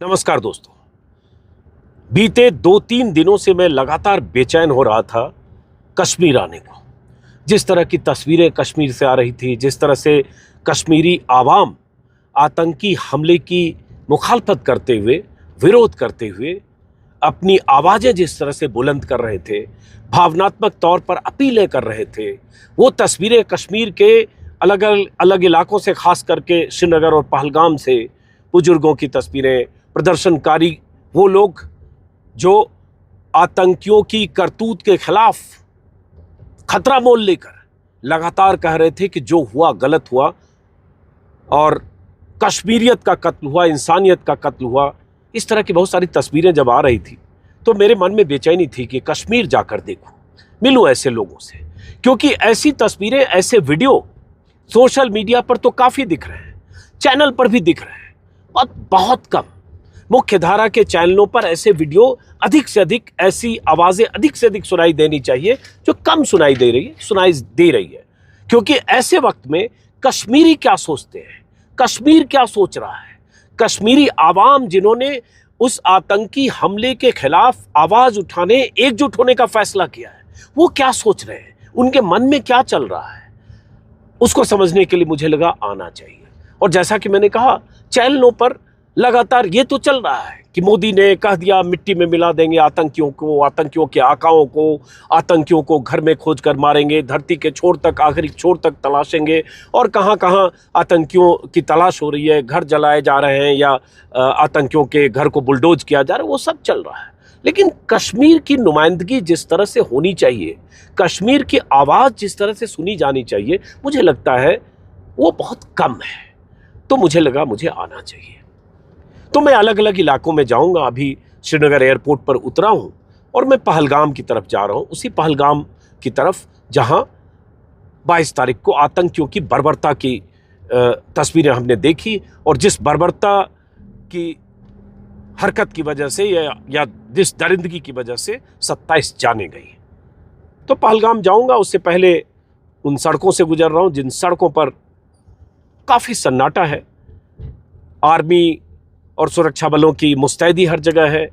नमस्कार दोस्तों। बीते 2-3 दिनों से मैं लगातार बेचैन हो रहा था कश्मीर आने को। जिस तरह की तस्वीरें कश्मीर से आ रही थी, जिस तरह से कश्मीरी आवाम आतंकी हमले की मुखालफत करते हुए, विरोध करते हुए अपनी आवाज़ें जिस तरह से बुलंद कर रहे थे, भावनात्मक तौर पर अपीलें कर रहे थे, वो तस्वीरें कश्मीर के अलग अलग इलाकों से, खास करके श्रीनगर और पहलगाम से बुजुर्गों की तस्वीरें, प्रदर्शनकारी, वो लोग जो आतंकियों की करतूत के खिलाफ खतरा मोल लेकर लगातार कह रहे थे कि जो हुआ गलत हुआ और कश्मीरियत का कत्ल हुआ, इंसानियत का कत्ल हुआ। इस तरह की बहुत सारी तस्वीरें जब आ रही थी तो मेरे मन में बेचैनी थी कि कश्मीर जाकर देखूं, मिलूं ऐसे लोगों से, क्योंकि ऐसी तस्वीरें, ऐसे वीडियो सोशल मीडिया पर तो काफ़ी दिख रहे हैं, चैनल पर भी दिख रहे हैं, और बहुत कम मुख्य धारा के चैनलों पर ऐसे वीडियो अधिक से अधिक, ऐसी आवाज़ें अधिक से अधिक सुनाई देनी चाहिए जो कम सुनाई दे रही है। क्योंकि ऐसे वक्त में कश्मीरी क्या सोचते हैं, कश्मीर क्या सोच रहा है, कश्मीरी आवाम जिन्होंने उस आतंकी हमले के खिलाफ आवाज़ उठाने, एकजुट होने का फैसला किया है, वो क्या सोच रहे हैं, उनके मन में क्या चल रहा है, उसको समझने के लिए मुझे लगा आना चाहिए। और जैसा कि मैंने कहा, चैनलों पर लगातार ये तो चल रहा है कि मोदी ने कह दिया मिट्टी में मिला देंगे आतंकियों को, आतंकियों के आकाओं को, आतंकियों को घर में खोज कर मारेंगे, धरती के छोर तक, आखिरी छोर तक तलाशेंगे, और कहाँ कहाँ आतंकियों की तलाश हो रही है, घर जलाए जा रहे हैं या आतंकियों के घर को बुलडोज किया जा रहा है, वो सब चल रहा है। लेकिन कश्मीर की नुमाइंदगी जिस तरह से होनी चाहिए, कश्मीर की आवाज़ जिस तरह से सुनी जानी चाहिए, मुझे लगता है वो बहुत कम है। तो मुझे लगा मुझे आना चाहिए। तो मैं अलग अलग इलाकों में जाऊंगा। अभी श्रीनगर एयरपोर्ट पर उतरा हूं और मैं पहलगाम की तरफ जा रहा हूं, उसी पहलगाम की तरफ जहां 22 तारीख को आतंकियों की बर्बरता की तस्वीरें हमने देखी, और जिस बर्बरता की हरकत की वजह से या जिस दरिंदगी की वजह से 27 जाने गई। तो पहलगाम जाऊंगा, उससे पहले उन सड़कों से गुजर रहा हूं जिन सड़कों पर काफ़ी सन्नाटा है, आर्मी और सुरक्षा बलों की मुस्तैदी हर जगह है।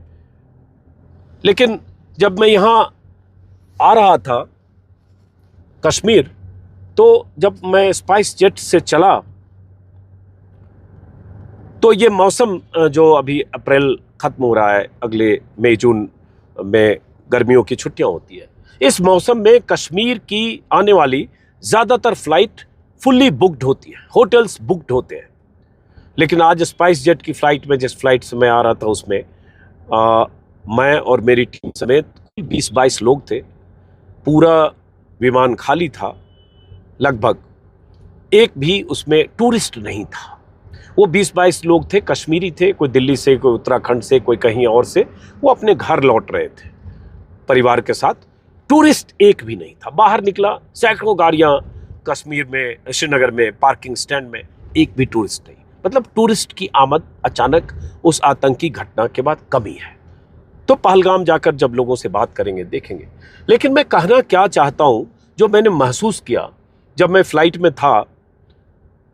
लेकिन जब मैं यहाँ आ रहा था कश्मीर, तो जब मैं स्पाइस जेट से चला तो ये मौसम जो अभी अप्रैल ख़त्म हो रहा है, अगले मई जून में गर्मियों की छुट्टियाँ होती है, इस मौसम में कश्मीर की आने वाली ज़्यादातर फ़्लाइट फुल्ली बुकड होती है, होटल्स बुकड होते हैं। लेकिन आज स्पाइस जेट की फ़्लाइट में, जिस फ्लाइट से मैं आ रहा था, उसमें मैं और मेरी टीम समेत 20-22 लोग थे। पूरा विमान खाली था, लगभग एक भी उसमें टूरिस्ट नहीं था। वो 20-22 लोग थे, कश्मीरी थे, कोई दिल्ली से, कोई उत्तराखंड से, कोई कहीं और से। वो अपने घर लौट रहे थे परिवार के साथ। टूरिस्ट एक भी नहीं था। बाहर निकला, सैकड़ों गाड़ियाँ कश्मीर में, श्रीनगर में, पार्किंग स्टैंड में, एक भी टूरिस्ट नहीं। मतलब टूरिस्ट की आमद अचानक उस आतंकी घटना के बाद कमी है। तो पहलगाम जाकर जब लोगों से बात करेंगे, देखेंगे। लेकिन मैं कहना क्या चाहता हूँ, जो मैंने महसूस किया जब मैं फ़्लाइट में था,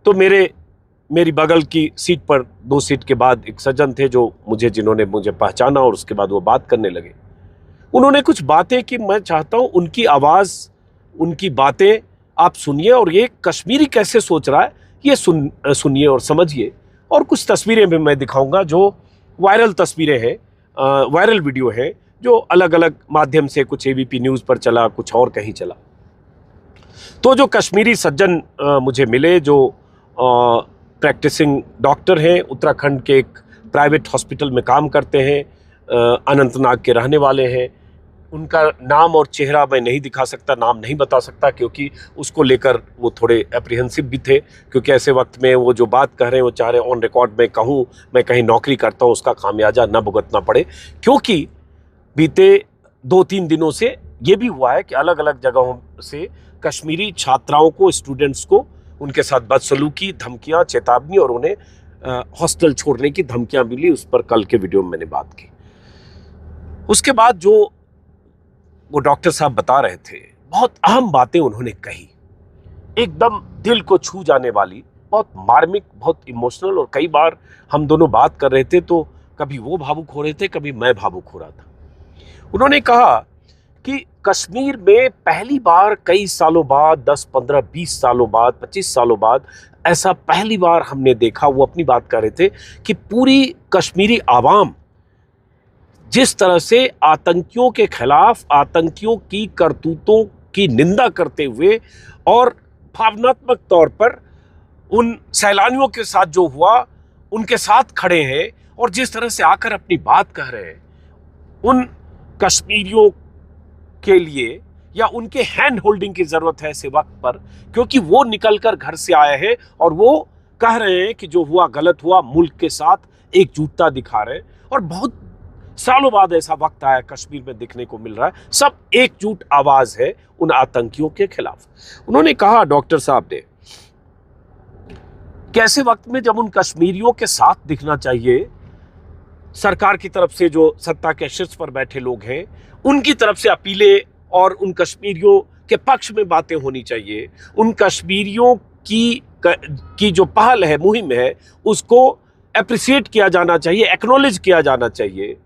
तो मेरी बगल की सीट पर 2 सीट के बाद एक सज्जन थे जिन्होंने मुझे पहचाना, और उसके बाद वो बात करने लगे। उन्होंने कुछ बातें की, मैं चाहता हूँ उनकी आवाज़, उनकी बातें आप सुनिए, और ये कश्मीरी कैसे सोच रहा है ये सुनिए और समझिए। और कुछ तस्वीरें भी मैं दिखाऊंगा जो वायरल तस्वीरें हैं, वायरल वीडियो है, जो अलग अलग माध्यम से, कुछ एबीपी न्यूज़ पर चला, कुछ और कहीं चला। तो जो कश्मीरी सज्जन मुझे मिले, जो प्रैक्टिसिंग डॉक्टर हैं, उत्तराखंड के एक प्राइवेट हॉस्पिटल में काम करते हैं, अनंतनाग के रहने वाले हैं। उनका नाम और चेहरा मैं नहीं दिखा सकता, नाम नहीं बता सकता, क्योंकि उसको लेकर वो थोड़े एप्रीहेंसिव भी थे, क्योंकि ऐसे वक्त में वो जो बात कह रहे हैं, वो चाह रहे हैं ऑन रिकॉर्ड में कहूँ, मैं कहीं नौकरी करता हूँ, उसका खामियाजा न भुगतना पड़े। क्योंकि बीते 2-3 दिनों से ये भी हुआ है कि अलग अलग जगहों से कश्मीरी छात्राओं को, स्टूडेंट्स को, उनके साथ बदसलूकी, धमकियाँ, चेतावनी, और उन्हें हॉस्टल छोड़ने की धमकियाँ मिली। उस पर कल के वीडियो में मैंने बात की। उसके बाद जो वो डॉक्टर साहब बता रहे थे, बहुत अहम बातें उन्होंने कही, एकदम दिल को छू जाने वाली, बहुत मार्मिक, बहुत इमोशनल। और कई बार हम दोनों बात कर रहे थे तो कभी वो भावुक हो रहे थे, कभी मैं भावुक हो रहा था। उन्होंने कहा कि कश्मीर में पहली बार कई सालों बाद, 10, 15, 20 सालों बाद, 25 सालों बाद ऐसा पहली बार हमने देखा, वो अपनी बात कर रहे थे, कि पूरी कश्मीरी आवाम जिस तरह से आतंकियों के खिलाफ, आतंकियों की करतूतों की निंदा करते हुए और भावनात्मक तौर पर उन सैलानियों के साथ जो हुआ उनके साथ खड़े हैं, और जिस तरह से आकर अपनी बात कह रहे हैं उन कश्मीरियों के लिए, या उनके हैंड होल्डिंग की जरूरत है ऐसे वक्त पर, क्योंकि वो निकलकर घर से आए हैं और वो कह रहे हैं कि जो हुआ गलत हुआ, मुल्क के साथ एकजुटता दिखा रहे हैं। और बहुत सालों बाद ऐसा वक्त आया कश्मीर में दिखने को मिल रहा है, सब एकजुट आवाज है उन आतंकियों के खिलाफ। उन्होंने कहा, डॉक्टर साहब ने, कि ऐसे वक्त में जब उन कश्मीरियों के साथ दिखना चाहिए, सरकार की तरफ से जो सत्ता के शीर्ष पर बैठे लोग हैं उनकी तरफ से अपीलें और उन कश्मीरियों के पक्ष में बातें होनी चाहिए, उन कश्मीरियों की जो पहल है, मुहिम है, उसको एप्रिशिएट किया जाना चाहिए, एक्नॉलेज किया जाना चाहिए।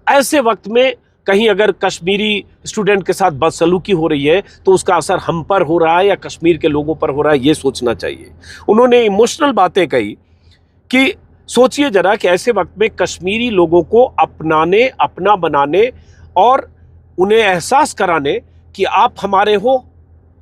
ऐसे वक्त में कहीं अगर कश्मीरी स्टूडेंट के साथ बदसलूकी हो रही है तो उसका असर हम पर हो रहा है या कश्मीर के लोगों पर हो रहा है, ये सोचना चाहिए। उन्होंने इमोशनल बातें कही कि सोचिए जरा कि ऐसे वक्त में कश्मीरी लोगों को अपनाने, अपना बनाने और उन्हें एहसास कराने कि आप हमारे हो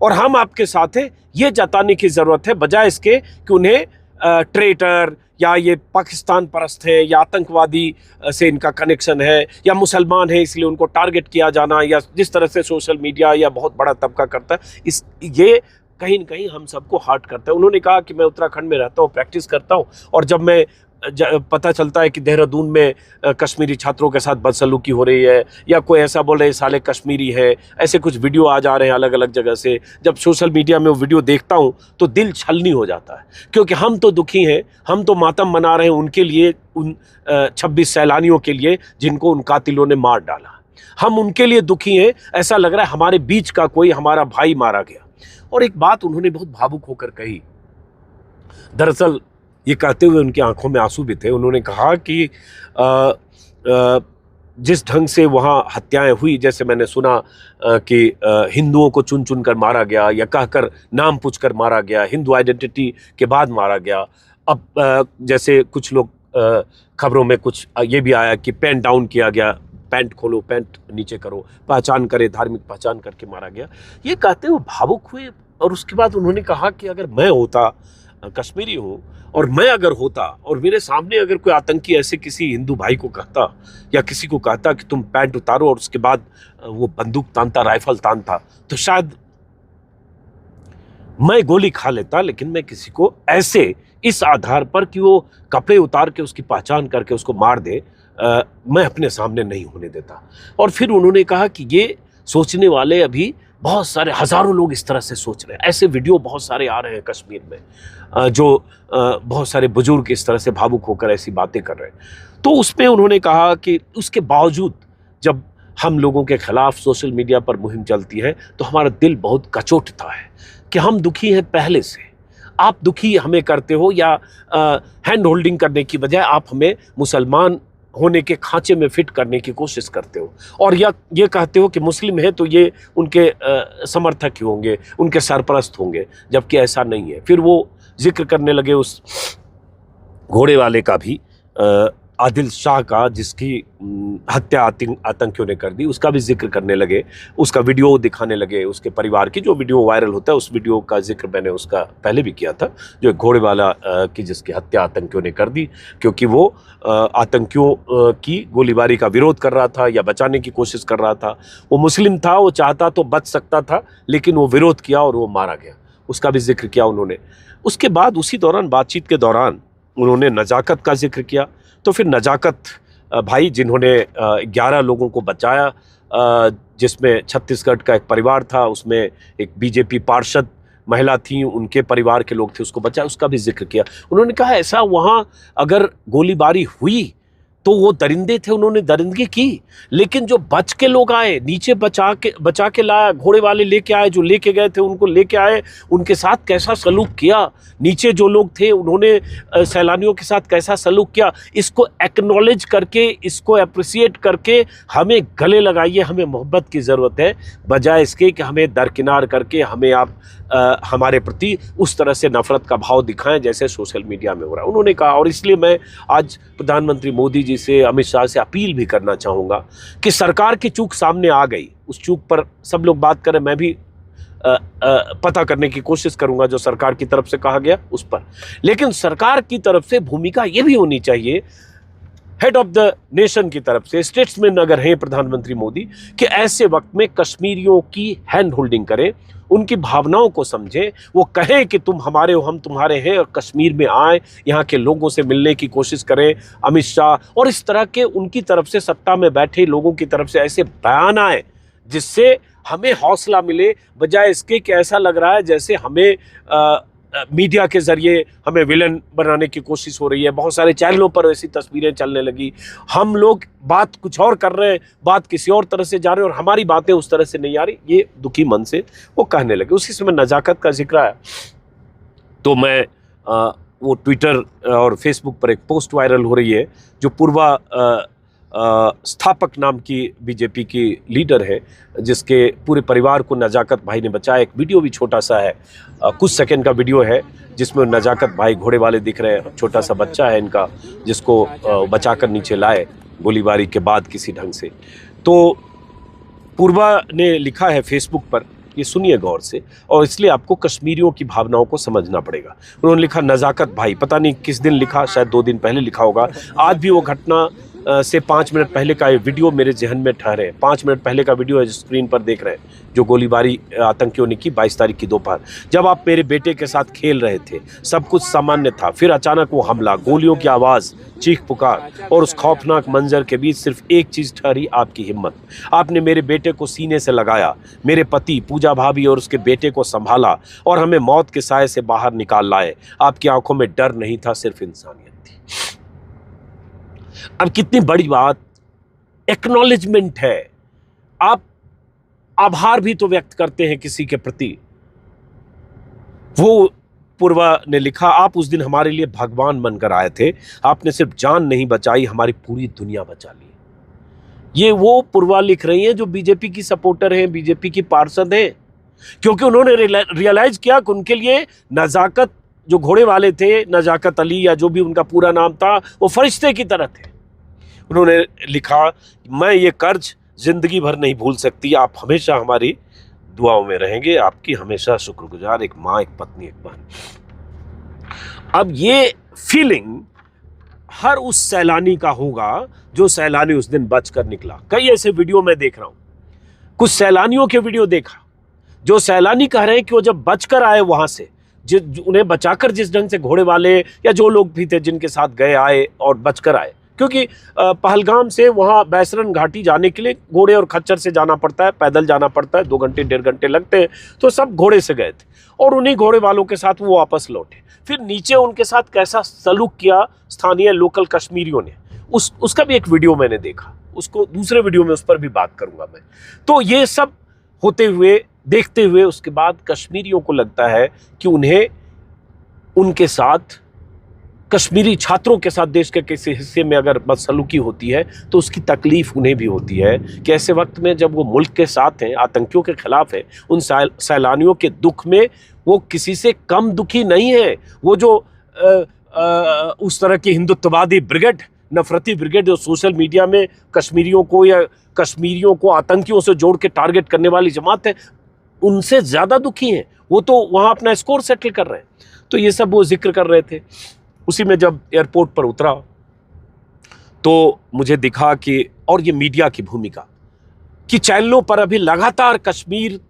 और हम आपके साथ हैं, ये जताने की जरूरत है, बजाय इसके कि उन्हें ट्रेटर या ये पाकिस्तान परस्त है या आतंकवादी से इनका कनेक्शन है या मुसलमान है इसलिए उनको टारगेट किया जाना, या जिस तरह से सोशल मीडिया या बहुत बड़ा तबका करता है, ये कहीं न कहीं हम सबको हर्ट करता है। उन्होंने कहा कि मैं उत्तराखंड में रहता हूँ, प्रैक्टिस करता हूँ, और जब मैं पता चलता है कि देहरादून में कश्मीरी छात्रों के साथ बदसलूकी हो रही है या कोई ऐसा बोल रहे साले कश्मीरी है, ऐसे कुछ वीडियो आ जा रहे हैं अलग अलग जगह से, जब सोशल मीडिया में वो वीडियो देखता हूँ तो दिल छलनी हो जाता है, क्योंकि हम तो दुखी हैं, हम तो मातम मना रहे हैं उनके लिए, उन 26 सैलानियों के लिए जिनको उन कातिलों ने मार डाला। हम उनके लिए दुखी हैं, ऐसा लग रहा है हमारे बीच का कोई हमारा भाई मारा गया। और एक बात उन्होंने बहुत भावुक होकर कही, दरअसल ये कहते हुए उनकी आंखों में आंसू भी थे। उन्होंने कहा कि जिस ढंग से वहाँ हत्याएं हुई, जैसे मैंने सुना कि हिंदुओं को चुन चुन कर मारा गया या कहकर नाम पूछ कर मारा गया, हिंदू आइडेंटिटी के बाद मारा गया। अब जैसे कुछ लोग खबरों में कुछ ये भी आया कि पेन डाउन किया गया, पैंट खोलो, पैंट नीचे करो, पहचान करे, धार्मिक पहचान करके मारा गया। ये कहते हुए भावुक हुए। और उसके बाद उन्होंने कहा कि अगर मैं होता, कश्मीरी हूँ, और मैं अगर होता और मेरे सामने अगर कोई आतंकी ऐसे किसी हिंदू भाई को कहता या किसी को कहता कि तुम पैंट उतारो, और उसके बाद वो बंदूक तानता, राइफल तानता, तो शायद मैं गोली खा लेता, लेकिन मैं किसी को ऐसे इस आधार पर कि वो कपड़े उतार के उसकी पहचान करके उसको मार दे, मैं अपने सामने नहीं होने देता। और फिर उन्होंने कहा कि ये सोचने वाले अभी बहुत सारे, हजारों लोग इस तरह से सोच रहे हैं। ऐसे वीडियो बहुत सारे आ रहे हैं कश्मीर में, जो बहुत सारे बुजुर्ग इस तरह से भावुक होकर ऐसी बातें कर रहे हैं। तो उसमें उन्होंने कहा कि उसके बावजूद जब हम लोगों के खिलाफ सोशल मीडिया पर मुहिम चलती है तो हमारा दिल बहुत कचोटता है कि हम दुखी हैं पहले से। आप दुखी हमें करते हो, या हैंड होल्डिंग करने की बजाय आप हमें मुसलमान होने के खांचे में फिट करने की कोशिश करते हो, और या ये कहते हो कि मुस्लिम है तो ये उनके समर्थक ही होंगे, उनके सरपरस्त होंगे, जबकि ऐसा नहीं है। फिर वो जिक्र करने लगे उस घोड़े वाले का भी, आदिल शाह का, जिसकी हत्या आतंकियों ने कर दी, उसका भी जिक्र करने लगे, उसका वीडियो दिखाने लगे, उसके परिवार की जो वीडियो वायरल होता है उस वीडियो का जिक्र मैंने उसका पहले भी किया था, जो एक घोड़े वाला की जिसकी हत्या आतंकियों ने कर दी, क्योंकि वो आतंकियों की गोलीबारी का विरोध कर रहा था या बचाने की कोशिश कर रहा था। वो मुस्लिम था, वो चाहता तो बच सकता था, लेकिन वो विरोध किया और वो मारा गया, उसका भी जिक्र किया उन्होंने। उसके बाद उसी दौरान, बातचीत के दौरान, उन्होंने नजाकत का जिक्र किया। तो फिर नजाकत भाई, जिन्होंने 11 लोगों को बचाया, जिसमें छत्तीसगढ़ का एक परिवार था, उसमें एक बीजेपी पार्षद महिला थी, उनके परिवार के लोग थे, उसको बचाया, उसका भी जिक्र किया। उन्होंने कहा ऐसा वहाँ अगर गोलीबारी हुई तो वो दरिंदे थे, उन्होंने दरिंदगी की, लेकिन जो बच के लोग आए, नीचे बचा के लाया, घोड़े वाले लेके आए, जो लेके गए थे उनको लेके आए, उनके साथ कैसा सलूक किया, नीचे जो लोग थे उन्होंने सैलानियों के साथ कैसा सलूक किया, इसको एक्नॉलेज करके, इसको अप्रिसिएट करके हमें गले लगाइए। हमें मोहब्बत की ज़रूरत है, बजाय इसके कि हमें दरकिनार करके हमें आप हमारे प्रति उस तरह से नफरत का भाव दिखाएं जैसे सोशल मीडिया में हो रहा है, उन्होंने कहा। और इसलिए मैं आज प्रधानमंत्री मोदी जी से, अमित शाह से अपील भी करना चाहूँगा कि सरकार की चूक सामने आ गई, उस चूक पर सब लोग बात करें, मैं भी पता करने की कोशिश करूंगा जो सरकार की तरफ से कहा गया उस पर। लेकिन सरकार की तरफ से भूमिका ये भी होनी चाहिए, हेड ऑफ द नेशन की तरफ से, स्टेट्समैन अगर हैं प्रधानमंत्री मोदी, कि ऐसे वक्त में कश्मीरियों की हैंड होल्डिंग करें, उनकी भावनाओं को समझें, वो कहें कि तुम हमारे हो, हम तुम्हारे हैं, और कश्मीर में आए, यहाँ के लोगों से मिलने की कोशिश करें, अमित शाह और इस तरह के उनकी तरफ से, सत्ता में बैठे लोगों की तरफ से ऐसे बयान आए जिससे हमें हौसला मिले, बजाय इसके कि ऐसा लग रहा है जैसे हमें मीडिया के जरिए हमें विलन बनाने की कोशिश हो रही है। बहुत सारे चैनलों पर ऐसी तस्वीरें चलने लगी, हम लोग बात कुछ और कर रहे हैं, बात किसी और तरह से जा रहे हैं और हमारी बातें उस तरह से नहीं आ रही, ये दुखी मन से वो कहने लगे। उसी समय नज़ाकत का जिक्र आया तो मैं वो ट्विटर और फेसबुक पर एक पोस्ट वायरल हो रही है, जो पूर्वा स्थापक नाम की बीजेपी की लीडर है, जिसके पूरे परिवार को नजाकत भाई ने बचाया। एक वीडियो भी छोटा सा है, कुछ सेकंड का वीडियो है, जिसमें नजाकत भाई घोड़े वाले दिख रहे हैं, छोटा सा बच्चा है इनका, जिसको बचाकर नीचे लाए गोलीबारी के बाद किसी ढंग से। तो पूर्वा ने लिखा है फेसबुक पर, ये सुनिए गौर से, और इसलिए आपको कश्मीरियों की भावनाओं को समझना पड़ेगा। उन्होंने लिखा, नजाकत भाई, पता नहीं किस दिन लिखा, शायद 2 दिन पहले लिखा होगा। आज भी वो घटना से 5 मिनट पहले का ये वीडियो मेरे जहन में ठहरे है। 5 मिनट पहले का वीडियो है, जो स्क्रीन पर देख रहे हैं, जो गोलीबारी आतंकियों ने की 22 तारीख की दोपहर, जब आप मेरे बेटे के साथ खेल रहे थे, सब कुछ सामान्य था, फिर अचानक वो हमला, गोलियों की आवाज़, चीख पुकार, और उस खौफनाक मंजर के बीच सिर्फ एक चीज़ ठहरी, आपकी हिम्मत। आपने मेरे बेटे को सीने से लगाया, मेरे पति, पूजा भाभी और उसके बेटे को संभाला और हमें मौत के साए से बाहर निकाल लाए। आपकी आंखों में डर नहीं था, सिर्फ इंसानियत थी। अब कितनी बड़ी बात, एक्नॉलेजमेंट है। आप आभार भी तो व्यक्त करते हैं किसी के प्रति। वो पूर्वा ने लिखा, आप उस दिन हमारे लिए भगवान बनकर आए थे, आपने सिर्फ जान नहीं बचाई, हमारी पूरी दुनिया बचा ली। ये वो पूर्वा लिख रही हैं जो बीजेपी की सपोर्टर हैं, बीजेपी की पार्षद हैं, क्योंकि उन्होंने रियलाइज किया कि उनके लिए नजाकत, जो घोड़े वाले थे, नजाकत अली या जो भी उनका पूरा नाम था, वो फरिश्ते की तरह थे। उन्होंने लिखा, मैं ये कर्ज जिंदगी भर नहीं भूल सकती, आप हमेशा हमारी दुआओं में रहेंगे, आपकी हमेशा शुक्रगुजार, एक माँ, एक पत्नी, एक बहन। अब ये फीलिंग हर उस सैलानी का होगा जो सैलानी उस दिन बचकर निकला। कई ऐसे वीडियो मैं देख रहा हूं, कुछ सैलानियों के वीडियो देखा, जो सैलानी कह रहे हैं कि वो जब बचकर आए वहां से, उन्हें बचाकर जिस ढंग से घोड़े वाले या जो लोग भी थे जिनके साथ गए, आए और बचकर आए, क्योंकि पहलगाम से वहाँ बैसरन घाटी जाने के लिए घोड़े और खच्चर से जाना पड़ता है, पैदल जाना पड़ता है, 2 घंटे 1.5 घंटे लगते हैं, तो सब घोड़े से गए थे और उन्हीं घोड़े वालों के साथ वो वापस लौटे। फिर नीचे उनके साथ कैसा सलूक किया स्थानीय लोकल कश्मीरियों ने, उसका भी एक वीडियो मैंने देखा, उसको दूसरे वीडियो में उस पर भी बात करूँगा मैं। तो ये सब होते हुए, देखते हुए, उसके बाद कश्मीरियों को लगता है कि उन्हें उनके साथ, कश्मीरी छात्रों के साथ देश के किसी हिस्से में अगर बदसलूकी होती है तो उसकी तकलीफ उन्हें भी होती है, कि ऐसे वक्त में जब वो मुल्क के साथ हैं, आतंकियों के खिलाफ है, उन सैलानियों के दुख में वो किसी से कम दुखी नहीं है। वो जो उस तरह की हिंदुत्ववादी ब्रिगेड, नफरती ब्रिगेड जो सोशल मीडिया में कश्मीरियों को या कश्मीरियों को आतंकियों से जोड़ के टारगेट करने वाली जमात है, उनसे ज़्यादा दुखी हैं। वो तो वहाँ अपना स्कोर सेटल कर रहे हैं। तो ये सब वो जिक्र कर रहे थे। उसी में जब एयरपोर्ट पर उतरा तो मुझे दिखा कि, और ये मीडिया की भूमिका, कि चैनलों पर अभी लगातार कश्मीर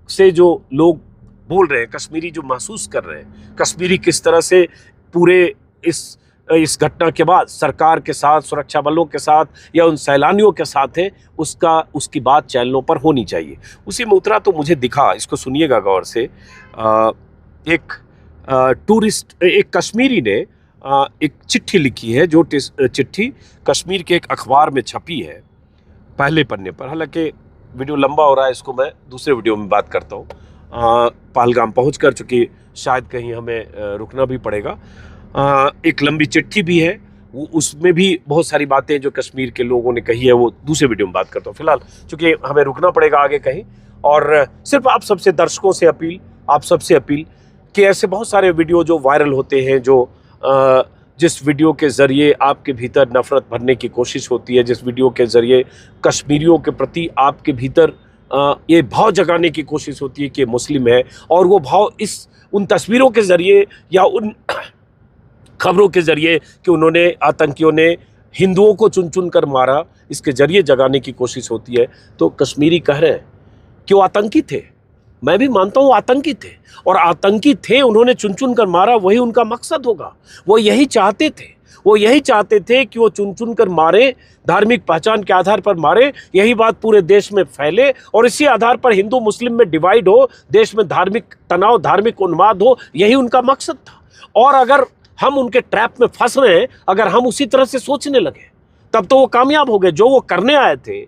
से जो लोग बोल रहे हैं, कश्मीरी जो महसूस कर रहे हैं, कश्मीरी किस तरह से पूरे इस घटना के बाद सरकार के साथ, सुरक्षा बलों के साथ या उन सैलानियों के साथ है, उसकी बात चैनलों पर होनी चाहिए। उसी में उतरा तो मुझे दिखा, इसको सुनिएगा गौर से, एक टूरिस्ट, एक कश्मीरी ने एक चिट्ठी लिखी है, जो चिट्ठी कश्मीर के एक अखबार में छपी है पहले पन्ने पर। हालांकि वीडियो लंबा हो रहा है, इसको मैं दूसरे वीडियो में बात करता हूँ। पहलगाम पहुँच कर चुकी, शायद कहीं हमें रुकना भी पड़ेगा। एक लंबी चिट्ठी भी है, उसमें भी बहुत सारी बातें जो कश्मीर के लोगों ने कही है वो दूसरे वीडियो में बात करता हूँ। फिलहाल चूँकि हमें रुकना पड़ेगा आगे कहीं, और सिर्फ आप सबसे दर्शकों से अपील, आप सबसे अपील कि ऐसे बहुत सारे वीडियो जो वायरल होते हैं, जो जिस वीडियो के ज़रिए आपके भीतर नफ़रत भरने की कोशिश होती है, जिस वीडियो के ज़रिए कश्मीरियों के प्रति आपके भीतर ये भाव जगाने की कोशिश होती है कि मुस्लिम है, और वो भाव उन तस्वीरों के ज़रिए या उन खबरों के ज़रिए कि उन्होंने, आतंकियों ने हिंदुओं को चुन चुन कर मारा, इसके ज़रिए जगाने की कोशिश होती है। तो कश्मीरी कह रहे हैं कि वो आतंकी थे, मैं भी मानता हूँ आतंकी थे, और आतंकी थे, उन्होंने चुन चुन कर मारा, वही उनका मकसद होगा। वो यही चाहते थे, वो यही चाहते थे कि वो चुन चुन कर मारे, धार्मिक पहचान के आधार पर मारे, यही बात पूरे देश में फैले, और इसी आधार पर हिंदू मुस्लिम में डिवाइड हो, देश में धार्मिक तनाव, धार्मिक उन्माद हो, यही उनका मकसद था। और अगर हम उनके ट्रैप में फंस रहे हैं, अगर हम उसी तरह से सोचने लगे, तब तो वो कामयाब हो गए। जो वो करने आए थे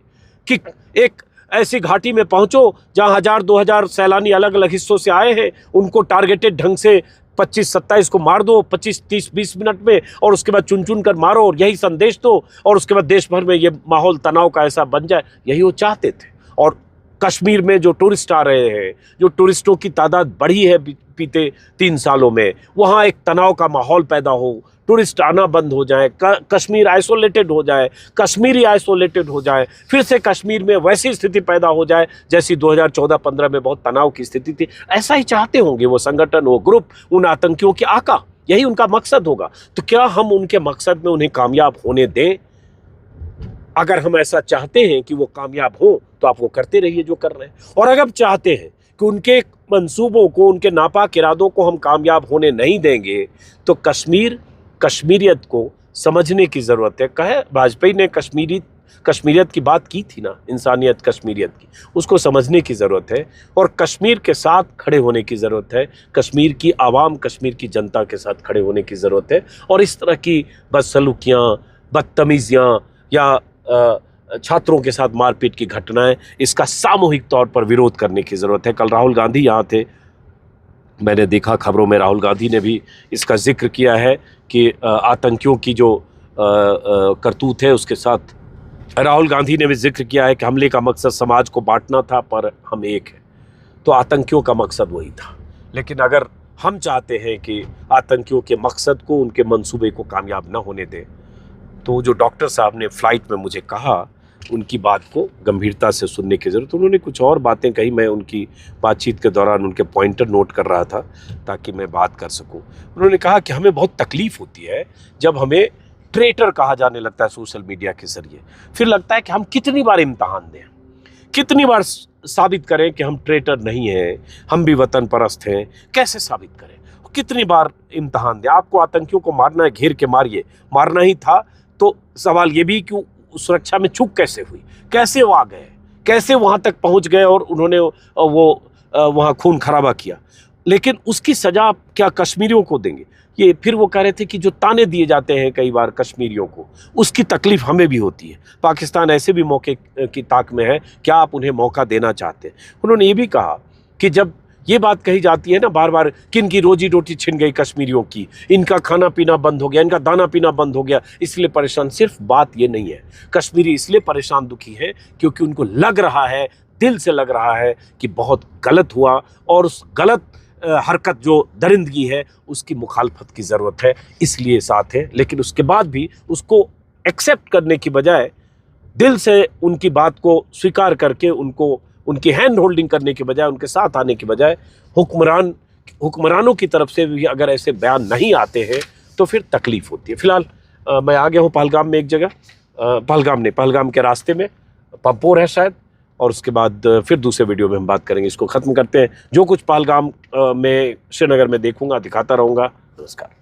कि एक ऐसी घाटी में पहुंचो जहां 1000-2000 सैलानी अलग अलग हिस्सों से आए हैं, उनको टारगेटेड ढंग से 25-27 को मार दो 25-30-20 मिनट में, और उसके बाद चुन चुन कर मारो और यही संदेश दो, और उसके बाद देश भर में ये माहौल तनाव का ऐसा बन जाए, यही वो चाहते थे। और कश्मीर में जो टूरिस्ट आ रहे हैं, जो टूरिस्टों की तादाद बढ़ी है बीते 3 सालों में, वहाँ एक तनाव का माहौल पैदा हो, टूरिस्ट आना बंद हो जाए, कश्मीर आइसोलेटेड हो जाए, कश्मीरी आइसोलेटेड हो जाए, फिर से कश्मीर में वैसी स्थिति पैदा हो जाए जैसी 2014-15 में बहुत तनाव की स्थिति थी। ऐसा ही चाहते होंगे वो संगठन, वो ग्रुप, उन आतंकियों के आका, यही उनका मकसद होगा। तो क्या हम उनके मकसद में उन्हें कामयाब होने दें? अगर हम ऐसा चाहते हैं कि वो कामयाब हो, तो आप वो करते रहिए जो कर रहे हैं। और अगर आप चाहते हैं कि उनके मंसूबों को, उनके नापाक इरादों को हम कामयाब होने नहीं देंगे, तो कश्मीरियत को समझने की ज़रूरत है। कहे वाजपेयी ने कश्मीरियत की बात की थी ना, इंसानियत कश्मीरियत की, उसको समझने की ज़रूरत है, और कश्मीर के साथ खड़े होने की ज़रूरत है। कश्मीर की आवाम, कश्मीर की जनता के साथ खड़े होने की ज़रूरत है, और इस तरह की बदसलूकियाँ, बदतमीज़ियाँ या छात्रों के साथ मारपीट की घटनाएं, इसका सामूहिक तौर पर विरोध करने की ज़रूरत है। कल राहुल गांधी यहाँ थे, मैंने देखा खबरों में राहुल गांधी ने भी इसका जिक्र किया है कि आतंकियों की जो करतूत है, उसके साथ राहुल गांधी ने भी जिक्र किया है कि हमले का मकसद समाज को बांटना था, पर हम एक हैं। तो आतंकियों का मकसद वही था। लेकिन अगर हम चाहते हैं कि आतंकियों के मकसद को, उनके मंसूबे को कामयाब न होने दें, तो जो डॉक्टर साहब ने फ्लाइट में मुझे कहा, उनकी बात को गंभीरता से सुनने की ज़रूरत। उन्होंने कुछ और बातें कही, मैं उनकी बातचीत के दौरान उनके पॉइंटर नोट कर रहा था ताकि मैं बात कर सकूं। उन्होंने कहा कि हमें बहुत तकलीफ़ होती है जब हमें ट्रेटर कहा जाने लगता है सोशल मीडिया के ज़रिए। फिर लगता है कि हम कितनी बार इम्तहान दें, कितनी बार साबित करें कि हम ट्रेटर नहीं हैं, हम भी वतन परस्त हैं। कैसे साबित करें, कितनी बार इम्तहान दें? आपको आतंकियों को मारना है, घेर के मारिए, मारना ही था। तो सवाल ये भी कि सुरक्षा में चूक कैसे हुई, कैसे वो आ गए, कैसे वहाँ तक पहुँच गए और उन्होंने वो वहाँ खून खराबा किया। लेकिन उसकी सज़ा क्या कश्मीरियों को देंगे? ये फिर वो कह रहे थे कि जो ताने दिए जाते हैं कई बार कश्मीरियों को, उसकी तकलीफ़ हमें भी होती है। पाकिस्तान ऐसे भी मौके की ताक में है, क्या आप उन्हें मौका देना चाहते हैं? उन्होंने ये भी कहा कि जब ये बात कही जाती है ना बार बार कि इनकी रोजी रोटी छिन गई कश्मीरियों की, इनका खाना पीना बंद हो गया, इनका दाना पीना बंद हो गया, इसलिए परेशान। सिर्फ बात ये नहीं है, कश्मीरी इसलिए परेशान दुखी है क्योंकि उनको लग रहा है, दिल से लग रहा है कि बहुत गलत हुआ, और उस गलत हरकत जो दरिंदगी है उसकी मुखालफत की ज़रूरत है, इसलिए साथ है। लेकिन उसके बाद भी उसको एक्सेप्ट करने की बजाय, दिल से उनकी बात को स्वीकार करके, उनको उनकी हैंड होल्डिंग करने के बजाय, उनके साथ आने के बजाय, हुक्मरानों की तरफ से भी अगर ऐसे बयान नहीं आते हैं तो फिर तकलीफ़ होती है। फ़िलहाल मैं आ गया हूँ पहलगाम में, एक जगह पहलगाम के रास्ते में पंपोर है शायद, और उसके बाद फिर दूसरे वीडियो में हम बात करेंगे। इसको ख़त्म करते हैं। जो कुछ पहलगाम में, श्रीनगर में देखूंगा दिखाता रहूँगा। नमस्कार।